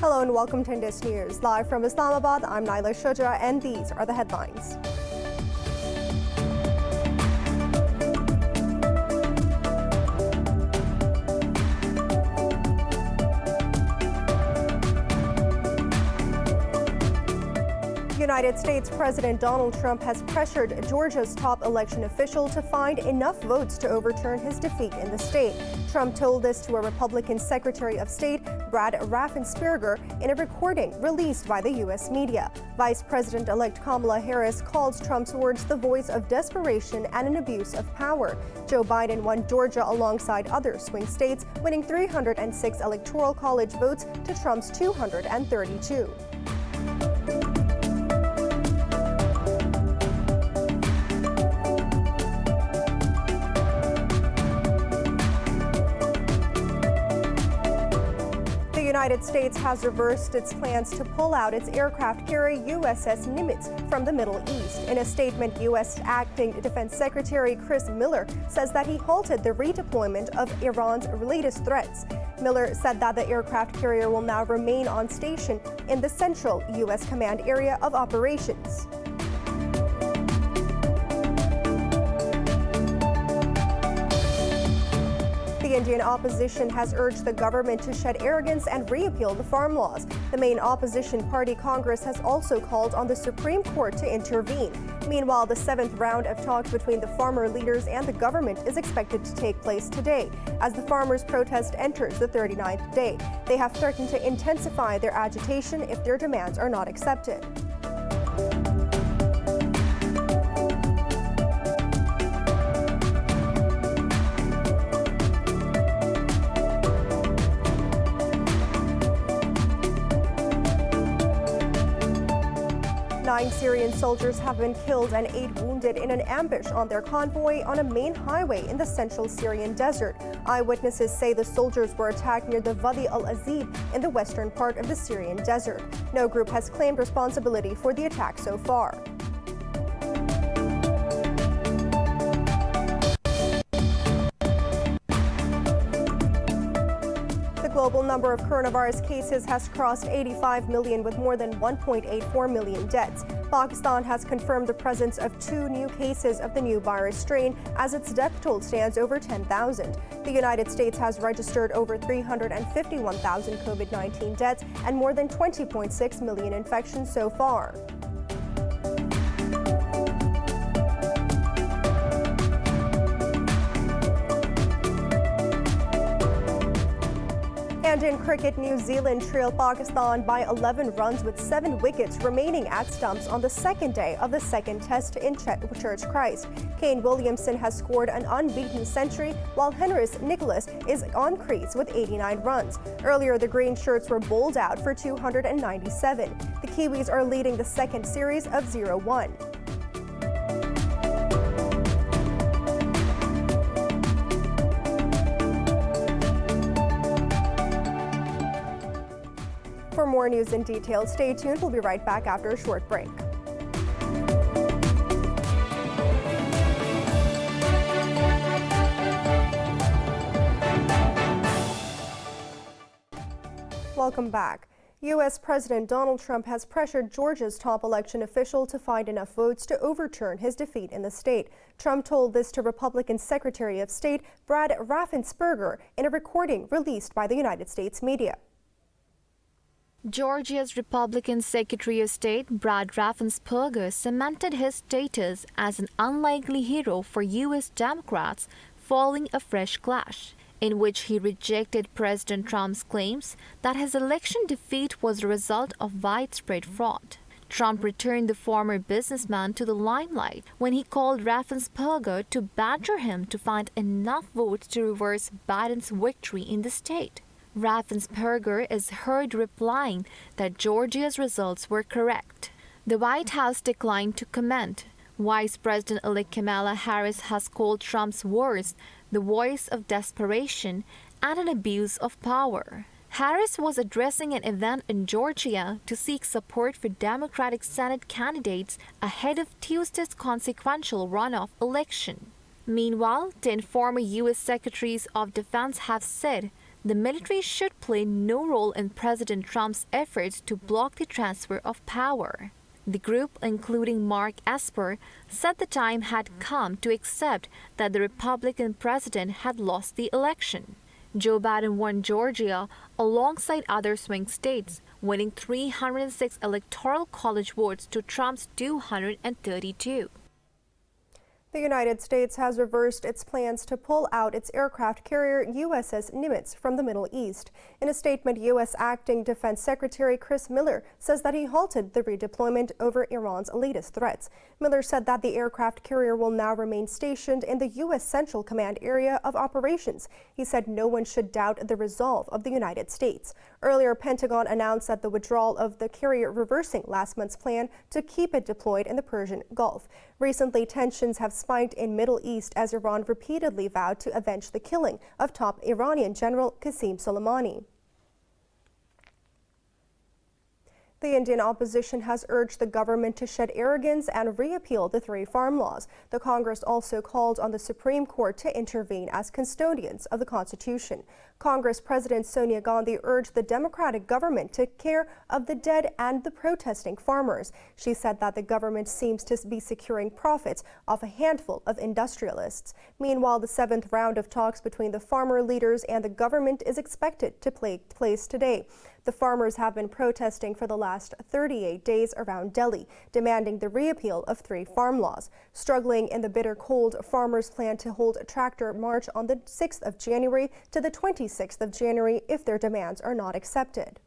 Hello and welcome to Indus News. Live from Islamabad, I'm Naila Shuja and these are the headlines. United States President Donald Trump has pressured Georgia's top election official to find enough votes to overturn his defeat in the state. Trump told this to a Republican Secretary of State, Brad Raffensperger, in a recording released by the U.S. media. Vice President-elect Kamala Harris called Trump's words the voice of desperation and an abuse of power. Joe Biden won Georgia alongside other swing states, winning 306 Electoral College votes to Trump's 232. The United States has reversed its plans to pull out its aircraft carrier USS Nimitz from the Middle East. In a statement, U.S. Acting Defense Secretary Chris Miller says that he halted the redeployment of Iran's latest threats. Miller said that the aircraft carrier will now remain on station in the central U.S. command area of operations. The Indian opposition has urged the government to shed arrogance and repeal the farm laws. The main opposition party, Congress, has also called on the Supreme Court to intervene. Meanwhile, the 7th round of talks between the farmer leaders and the government is expected to take place today. As the farmers' protest enters the 39th day, they have threatened to intensify their agitation if their demands are not accepted. Nine Syrian soldiers have been killed and 8 wounded in an ambush on their convoy on a main highway in the central Syrian desert. Eyewitnesses say the soldiers were attacked near the Wadi al-Azib in the western part of the Syrian desert. No group has claimed responsibility for the attack so far. The global number of coronavirus cases has crossed 85 million with more than 1.84 million deaths. Pakistan has confirmed the presence of 2 new cases of the new virus strain as its death toll stands over 10,000. The United States has registered over 351,000 COVID-19 deaths and more than 20.6 million infections so far. And in cricket, New Zealand trailed Pakistan by 11 runs with 7 wickets remaining at stumps on the second day of the second test in Church Christ. Kane Williamson has scored an unbeaten century, while Henrys Nicholas is on crease with 89 runs. Earlier, the green shirts were bowled out for 297. The Kiwis are leading the second series of 0-1. For more news in detail, stay tuned. We'll be right back after a short break. Welcome back. U.S. President Donald Trump has pressured Georgia's top election official to find enough votes to overturn his defeat in the state. Trump told this to Republican Secretary of State Brad Raffensperger in a recording released by the United States media. Georgia's Republican Secretary of State Brad Raffensperger cemented his status as an unlikely hero for U.S. Democrats following a fresh clash, in which he rejected President Trump's claims that his election defeat was a result of widespread fraud. Trump returned the former businessman to the limelight when he called Raffensperger to badger him to find enough votes to reverse Biden's victory in the state. Raffensperger is heard replying that Georgia's results were correct. The White House declined to comment. Vice President-elect Kamala Harris has called Trump's words the voice of desperation and an abuse of power. Harris was addressing an event in Georgia to seek support for Democratic Senate candidates ahead of Tuesday's consequential runoff election. Meanwhile, 10 former U.S. Secretaries of Defense have said the military should play no role in President Trump's efforts to block the transfer of power. The group, including Mark Esper, said the time had come to accept that the Republican president had lost the election. Joe Biden won Georgia alongside other swing states, winning 306 electoral college votes to Trump's 232. The United States has reversed its plans to pull out its aircraft carrier USS Nimitz from the Middle East. In a statement, U.S. Acting Defense Secretary Chris Miller says that he halted the redeployment over Iran's latest threats. Miller said that the aircraft carrier will now remain stationed in the U.S. Central Command area of operations. He said no one should doubt the resolve of the United States. Earlier, Pentagon announced that the withdrawal of the carrier, reversing last month's plan to keep it deployed in the Persian Gulf. Recently, tensions have spiked in Middle East as Iran repeatedly vowed to avenge the killing of top Iranian General Qasem Soleimani. The Indian opposition has urged the government to shed arrogance and repeal the 3 farm laws. The Congress also called on the Supreme Court to intervene as custodians of the Constitution. Congress President Sonia Gandhi urged the Democratic government to take care of the dead and the protesting farmers. She said that the government seems to be securing profits off a handful of industrialists. Meanwhile, the 7th round of talks between the farmer leaders and the government is expected to take place today. The farmers have been protesting for the last 38 days around Delhi, demanding the repeal of 3 farm laws. Struggling in the bitter cold, farmers plan to hold a tractor march on the 6th of January to the 26th of January if their demands are not accepted.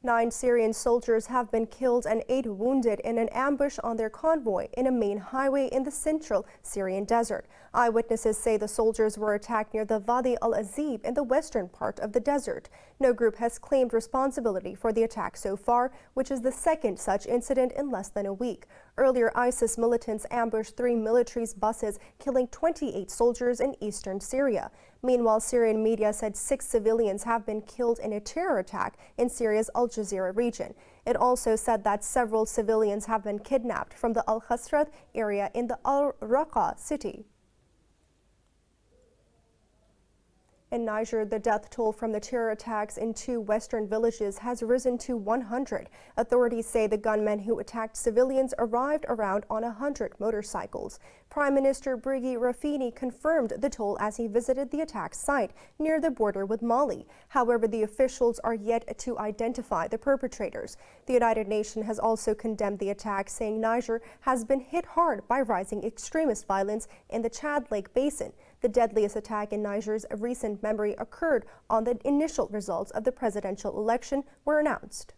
Nine Syrian soldiers have been killed and 8 wounded in an ambush on their convoy in a main highway in the central Syrian desert. Eyewitnesses say the soldiers were attacked near the Wadi al-Azib in the western part of the desert. No group has claimed responsibility for the attack so far, which is the second such incident in less than a week. Earlier, ISIS militants ambushed 3 military buses, killing 28 soldiers in eastern Syria. Meanwhile, Syrian media said 6 civilians have been killed in a terror attack in Syria's Al Jazeera region. It also said that several civilians have been kidnapped from the Al-Khasrat area in the Al-Raqqa city. In Niger, the death toll from the terror attacks in 2 western villages has risen to 100. Authorities say the gunmen who attacked civilians arrived around on 100 motorcycles. Prime Minister Brigi Rafini confirmed the toll as he visited the attack site near the border with Mali. However, the officials are yet to identify the perpetrators. The United Nations has also condemned the attack, saying Niger has been hit hard by rising extremist violence in the Chad Lake Basin. The deadliest attack in Niger's recent memory occurred on the initial results of the presidential election were announced.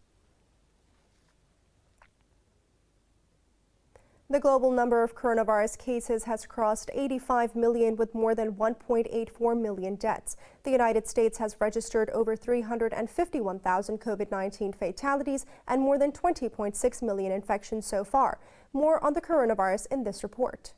The global number of coronavirus cases has crossed 85 million with more than 1.84 million deaths. The United States has registered over 351,000 COVID-19 fatalities and more than 20.6 million infections so far. More on the coronavirus in this report.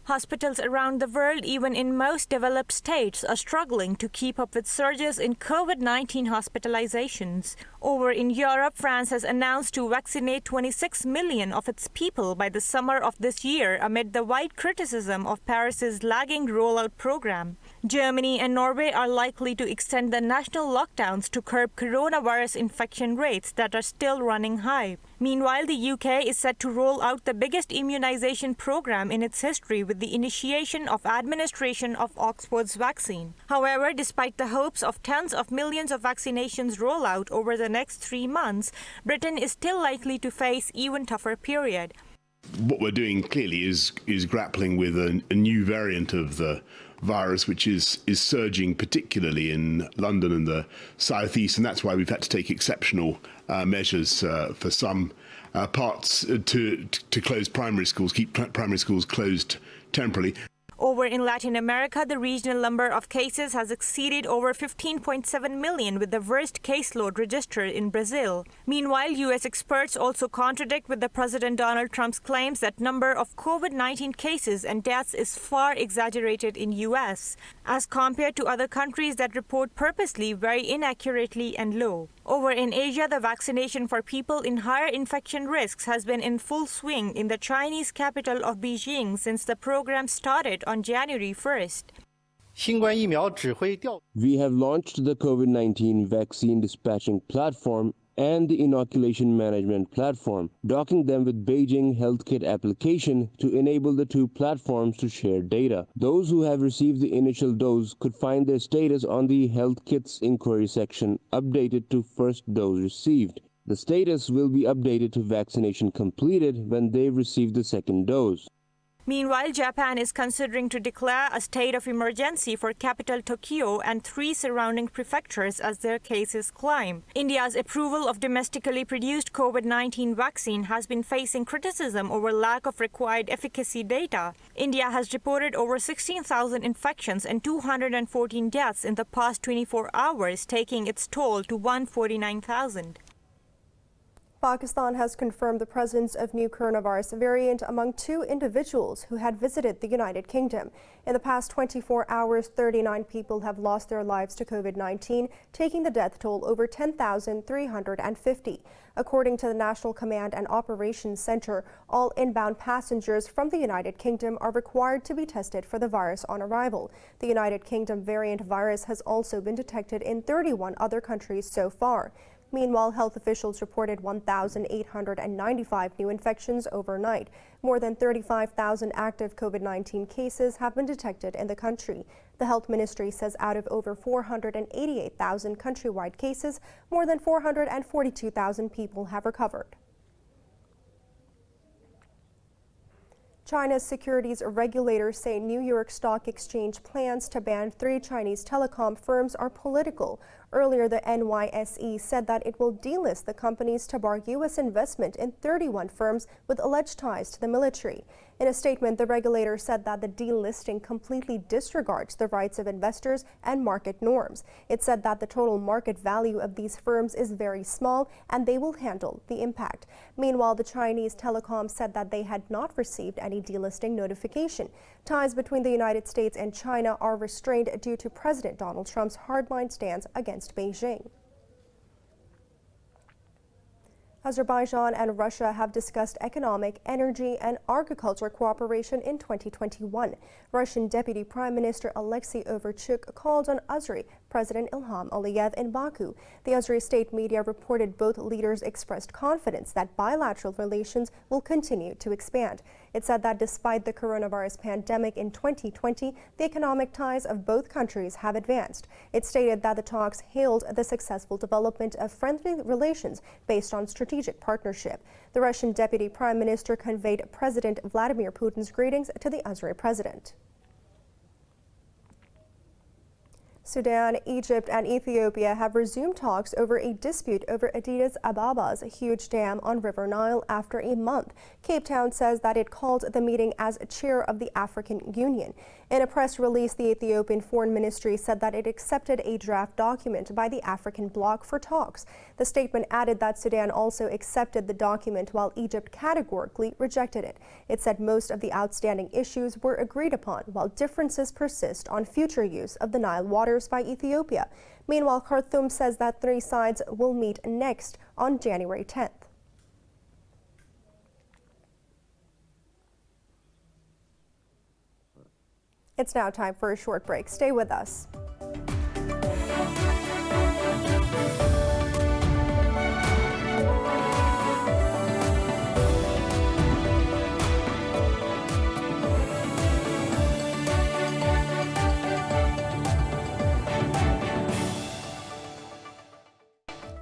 Hospitals around the world, even in most developed states, are struggling to keep up with surges in COVID-19 hospitalizations. Over in Europe, France has announced to vaccinate 26 million of its people by the summer of this year amid the wide criticism of Paris's lagging rollout program. Germany and Norway are likely to extend the national lockdowns to curb coronavirus infection rates that are still running high. Meanwhile, the UK is set to roll out the biggest immunization program in its history with the initiation of administration of Oxford's vaccine. However, despite the hopes of tens of millions of vaccinations rollout over the next 3 months, Britain is still likely to face even tougher period. What we're doing clearly is grappling with a new variant of the virus, which is surging particularly in London and the southeast, and that's why we've had to take exceptional measures for some parts to close primary schools, keep primary schools closed temporarily. Over in Latin America, the regional number of cases has exceeded over 15.7 million, with the worst caseload registered in Brazil. Meanwhile, U.S. experts also contradict with the President Donald Trump's claims that number of COVID-19 cases and deaths is far exaggerated in U.S. as compared to other countries that report purposely very inaccurately and low. Over in Asia, the vaccination for people in higher infection risks has been in full swing in the Chinese capital of Beijing since the program started on January 1st. We have launched the COVID-19 vaccine dispatching platform and the inoculation management platform, docking them with Beijing Health Kit application to enable the two platforms to share data. Those who have received the initial dose could find their status on the Health Kits inquiry section, updated to first dose received. The status will be updated to vaccination completed when they receive the second dose. Meanwhile, Japan is considering to declare a state of emergency for capital Tokyo and 3 surrounding prefectures as their cases climb. India's approval of domestically produced COVID-19 vaccine has been facing criticism over lack of required efficacy data. India has reported over 16,000 infections and 214 deaths in the past 24 hours, taking its toll to 149,000. Pakistan has confirmed the presence of new coronavirus variant among 2 individuals who had visited the United Kingdom. In the past 24 hours, 39 people have lost their lives to COVID-19, taking the death toll over 10,350. According to the National Command and Operations Center, all inbound passengers from the United Kingdom are required to be tested for the virus on arrival. The United Kingdom variant virus has also been detected in 31 other countries so far. Meanwhile, health officials reported 1,895 new infections overnight. More than 35,000 active COVID-19 cases have been detected in the country. The health ministry says out of over 488,000 countrywide cases, more than 442,000 people have recovered. China's securities regulators say New York Stock Exchange plans to ban 3 Chinese telecom firms are political. Earlier, the NYSE said that it will delist the companies to bar U.S. investment in 31 firms with alleged ties to the military. In a statement, the regulator said that the delisting completely disregards the rights of investors and market norms. It said that the total market value of these firms is very small and they will handle the impact. Meanwhile, the Chinese telecom said that they had not received any delisting notification. Ties between the United States and China are restrained due to President Donald Trump's hardline stance against Beijing. Azerbaijan and Russia have discussed economic, energy, and agriculture cooperation in 2021. Russian Deputy Prime Minister Alexei Overchuk called on Azeri President Ilham Aliyev in Baku. The Azeri state media reported both leaders expressed confidence that bilateral relations will continue to expand. It said that despite the coronavirus pandemic in 2020, the economic ties of both countries have advanced. It stated that the talks hailed the successful development of friendly relations based on strategic partnership. The Russian Deputy Prime Minister conveyed President Vladimir Putin's greetings to the Azeri president. Sudan, Egypt, and Ethiopia have resumed talks over a dispute over Addis Ababa's huge dam on River Nile after a month. Cape Town says that it called the meeting as chair of the African Union. In a press release, the Ethiopian Foreign Ministry said that it accepted a draft document by the African bloc for talks. The statement added that Sudan also accepted the document while Egypt categorically rejected it. It said most of the outstanding issues were agreed upon, while differences persist on future use of the Nile waters by Ethiopia. Meanwhile, Khartoum says that 3 sides will meet next on January 10th. It's now time for a short break. Stay with us.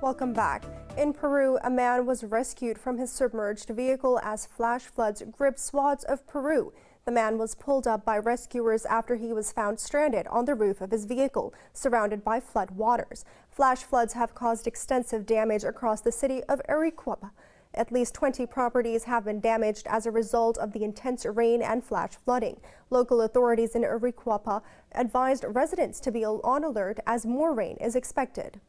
Welcome back. In Peru, a man was rescued from his submerged vehicle as flash floods gripped swaths of Peru. The man was pulled up by rescuers after he was found stranded on the roof of his vehicle, surrounded by flood waters. Flash floods have caused extensive damage across the city of Arequipa. At least 20 properties have been damaged as a result of the intense rain and flash flooding. Local authorities in Arequipa advised residents to be on alert as more rain is expected.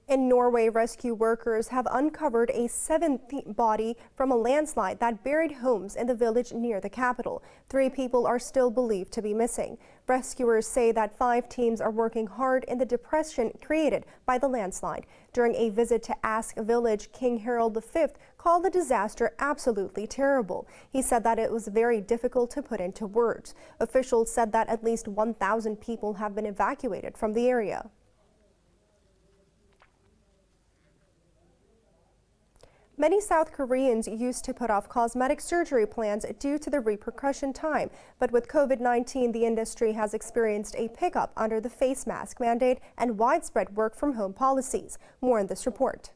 In Norway, rescue workers have uncovered a seventh body from a landslide that buried homes in the village near the capital. 3 people are still believed to be missing. Rescuers say that 5 teams are working hard in the depression created by the landslide. During a visit to Ask Village, King Harold V called the disaster absolutely terrible. He said that it was very difficult to put into words. Officials said that at least 1,000 people have been evacuated from the area. Many South Koreans used to put off cosmetic surgery plans due to the repercussion time. But with COVID-19, the industry has experienced a pickup under the face mask mandate and widespread work-from-home policies. More in this report.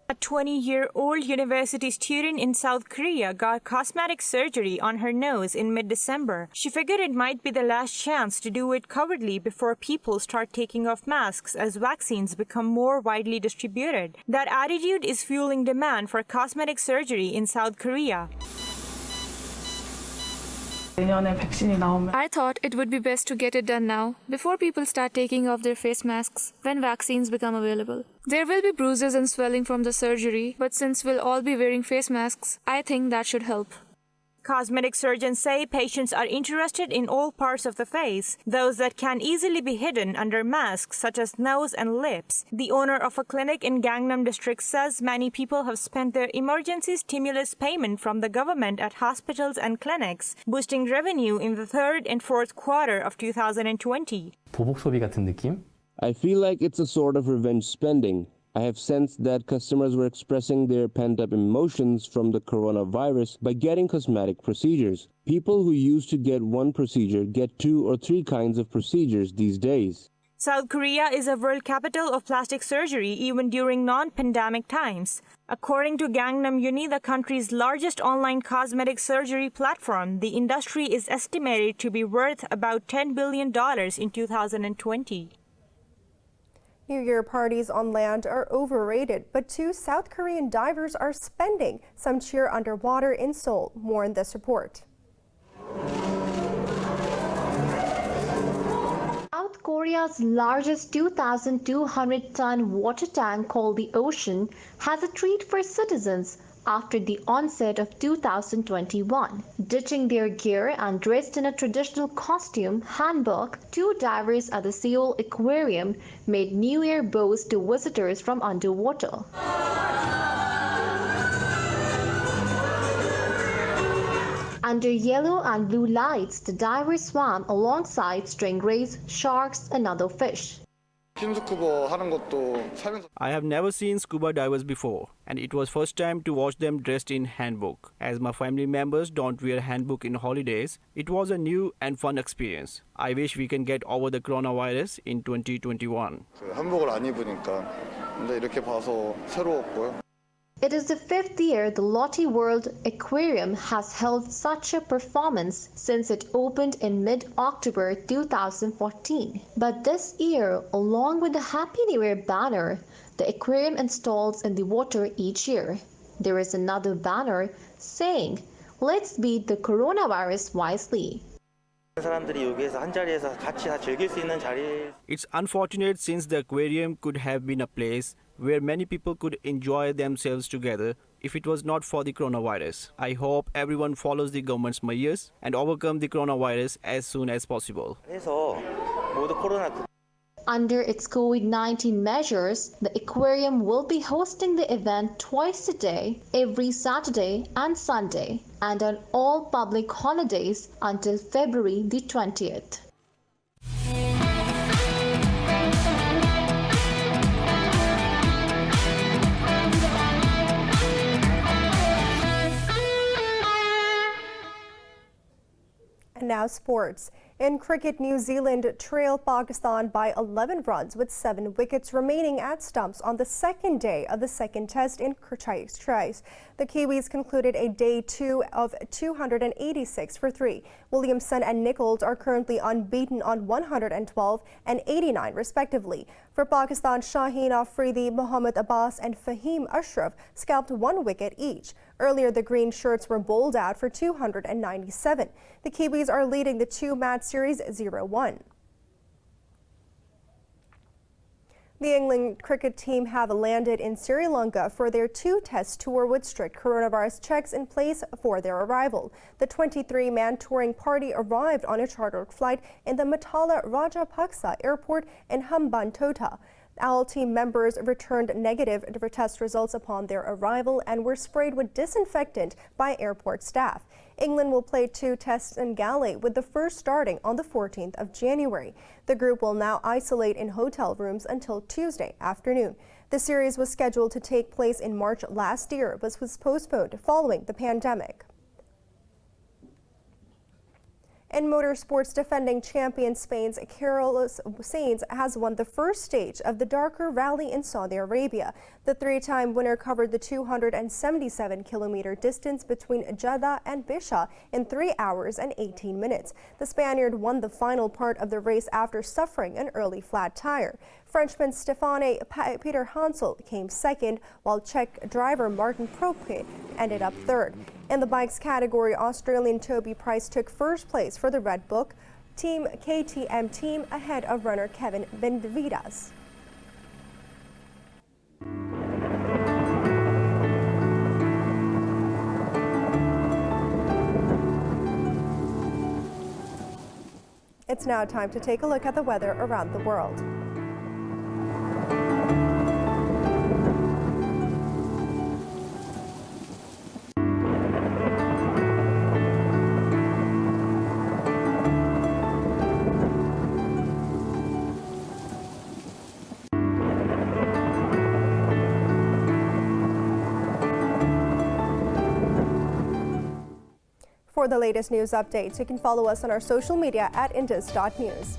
A 20-year-old university student in South Korea got cosmetic surgery on her nose in mid-December. She figured it might be the last chance to do it covertly before people start taking off masks as vaccines become more widely distributed. That attitude is fueling demand for cosmetic surgery in South Korea. I thought it would be best to get it done now, before people start taking off their face masks when vaccines become available. There will be bruises and swelling from the surgery, but since we'll all be wearing face masks, I think that should help. Cosmetic surgeons say patients are interested in all parts of the face, those that can easily be hidden under masks such as nose and lips. The owner of a clinic in Gangnam district says many people have spent their emergency stimulus payment from the government at hospitals and clinics, boosting revenue in the 3rd and 4th quarter of 2020. 보복 소비 같은 느낌? I feel like it's a sort of revenge spending. I have sensed that customers were expressing their pent-up emotions from the coronavirus by getting cosmetic procedures. People who used to get one procedure get 2 or 3 kinds of procedures these days. South Korea is a world capital of plastic surgery even during non-pandemic times. According to Gangnam Uni, the country's largest online cosmetic surgery platform, the industry is estimated to be worth about $10 billion in 2020. New Year parties on land are overrated, but 2 South Korean divers are spending some cheer underwater in Seoul. More in this report. South Korea's largest 2,200-ton water tank called the Ocean has a treat for citizens after the onset of 2021. Ditching their gear and dressed in a traditional costume hanbok, 2 divers at the Seoul Aquarium made New Year bows to visitors from underwater. Under yellow and blue lights, the divers swam alongside stingrays, sharks, and other fish. I have never seen scuba divers before, and it was first time to watch them dressed in hanbok. As my family members don't wear hanbok in holidays, it was a new and fun experience. I wish we can get over the coronavirus in 2021. It is the 5th year the Lotte World Aquarium has held such a performance since it opened in mid-October 2014. But this year, along with the Happy New Year banner, the aquarium installs in the water each year, there is another banner saying, "Let's beat the coronavirus wisely." It's unfortunate since the aquarium could have been a place where many people could enjoy themselves together if it was not for the coronavirus. I hope everyone follows the government's measures and overcome the coronavirus as soon as possible. Under its COVID-19 measures, the aquarium will be hosting the event twice a day, every Saturday and Sunday, and on all public holidays until February the 20th. And now sports. In cricket, New Zealand trailed Pakistan by 11 runs with 7 wickets remaining at stumps on the 2nd day of the 2nd test in Christchurch. The Kiwis concluded a day 2 of 286 for 3. Williamson and Nichols are currently unbeaten on 112 and 89 respectively. For Pakistan, Shaheen Afridi, Mohammad Abbas and Fahim Ashraf scalped 1 wicket each. Earlier, the green shirts were bowled out for 297. The Kiwis are leading the 2-match series 0-1. The England cricket team have landed in Sri Lanka for their 2-test tour with strict coronavirus checks in place for their arrival. The 23-man touring party arrived on a chartered flight in the Matala Rajapaksa airport in Hambantota. All team members returned negative for test results upon their arrival and were sprayed with disinfectant by airport staff. England will play 2 tests in Galley, with the first starting on the 14th of January. The group will now isolate in hotel rooms until Tuesday afternoon. The series was scheduled to take place in March last year, but was postponed following the pandemic. In motorsports, defending champion Spain's Carlos Sainz has won the first stage of the Dakar Rally in Saudi Arabia. The 3-time winner covered the 277-kilometer distance between Jeddah and Bisha in 3 hours and 18 minutes. The Spaniard won the final part of the race after suffering an early flat tire. Frenchman Stéphane Peter Hansel came second, while Czech driver Martin Prope ended up third. In the bikes category, Australian Toby Price took first place for the Red Book Team KTM team ahead of runner Kevin Benavides. It's now time to take a look at the weather around the world. For the latest news updates, you can follow us on our social media at Indus.News.